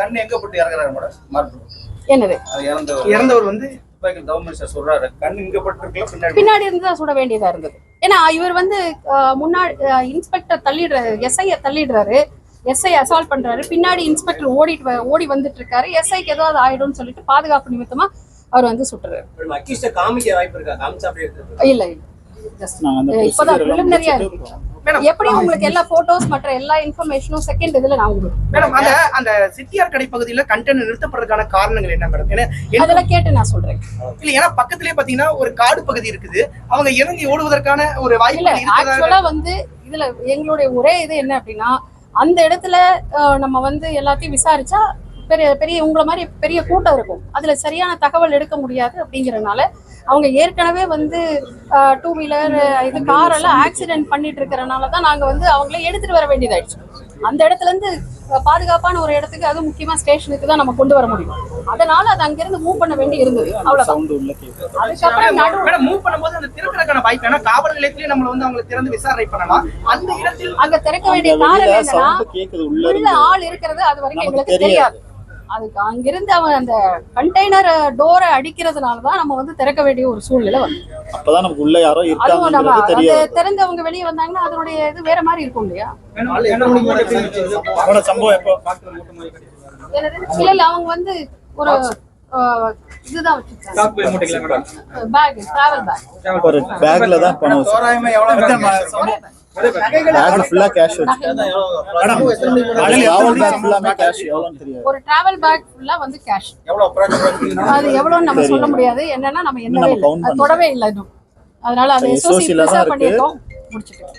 கண்ணு எங்க போட்டு இறங்குறாரு மேடம்? என்னது இறந்தவர் வந்து கவர்மெண்ட் சொல்றாரு கண்ணு இங்க போட்டு பின்னாடி இருந்து தான் சுட வேண்டியதா இருந்தது. ஏன்னா இவர் வந்து முன்னாடி இன்ஸ்பெக்டர் தள்ளிடுறாரு, எஸ்ஐ தள்ளிடுறாரு, எஸ்ஐ அசால்ட் பண்றாரு, பின்னாடி இன்ஸ்பெக்டர் ஓடி வந்துட்டு இருக்காரு. எஸ்ஐக்கு ஏதாவது ஆயிடும்னு சொல்லிட்டு பாதுகாப்பு நிமித்தமா அவர் வந்து சுட்டுறாரு. இல்ல இப்பதான் பிரிலிமினரியா இருக்கு. எப்படி உங்களுக்கு எல்லா போட்டோஸ் மற்ற எல்லா இன்ஃபர்மேஷனும் செகண்ட் இதுல நான் உங்களுக்கு மேடம் அந்த சிட்டியார் கடை பகுதியில கண்டெய்னர் நிறுத்தப்படுறதுக்கான காரணங்கள் என்ன மேடம்? அதெல்லாம் கேட்டு நான் சொல்றேன். இல்ல ஏன்னா பக்கத்திலேயே பாத்தீங்கன்னா ஒரு காடு பகுதி இருக்குது, அவங்க இறங்கி ஓடுவதற்கான ஒரு வாய்ப்பு இல்ல. ஆக்சுவலா வந்து இதுல எங்களுடைய ஒரே இது என்ன அப்படின்னா, அந்த இடத்துல நம்ம வந்து எல்லாத்தையும் விசாரிச்சா பெரிய பெரிய உங்களை மாதிரி பெரிய கூட்டம் இருக்கும், அதுல சரியான தகவல் எடுக்க முடியாது. அப்படிங்கறதுனால அவங்க ஏற்கனவே வந்து 2 வீலர் இது கார் எல்லாம் ஆக்சிடென்ட் பண்ணிட்டு இருக்கிறனாலதான் நாங்க வந்து அவங்கள எடுத்துட்டு வர வேண்டியதாயிடுச்சு. அந்த இடத்துல இருந்து பாதுகாப்பான ஒரு இடத்துக்கு, அது முக்கியமா ஸ்டேஷனுக்கு தான் நம்ம கொண்டு வர முடியும். அதனால அது அங்கிருந்து மூவ் பண்ண வேண்டி இருந்தது. அவ்வளவுதான். அதுக்கப்புறம் மூவ் பண்ணும்போது அந்த திறக்கிறதுக்கான வாய்ப்பு, ஏன்னா காவல் நிலையத்திலேயே நம்மள வந்து அவங்க திறந்து விசாரணை பண்ணலாம். அந்த இடத்தில் அங்க திறக்க வேண்டிய காரணம் என்னன்னா, உள்ள ஆள் இருக்கிறது அது வரைக்கும் எங்களுக்கு தெரியாது. அதுக்கு அங்கிருந்து அவன் அந்த கண்டெய்னர் டோரை அடிக்கிறதுனாலதான் நம்ம வந்து திறக்க வேண்டிய ஒரு சூழ்நிலை வந்து. அப்பதான் நமக்கு உள்ள யாரோ இருக்காங்க தெரியாது. திறந்தவங்க வெளியே வந்தாங்கன்னா அதனுடைய இது வேற மாதிரி இருக்கும் இல்லையா? இல்ல அவங்க வந்து ஒரு இதுதான் வச்சிருக்காங்க, பேக், டிராவல் பேக். ஒரு பேக்ல தான் பணம் தோராயமா எவ்வளவு பேக் ஃபுல்லா கேஷ் வச்சிருக்காங்க. ஒரு டிராவல் பேக் ஃபுல்லா வந்து கேஷ். அது எவ்வளவுன்னு நம்ம சொல்ல முடியாது. என்னன்னா நம்ம என்னவே இல்லை, தொடவே இல்லை இன்னும். அதனால அதை பண்ணிட்டோம், முடிச்சிட்டோம்.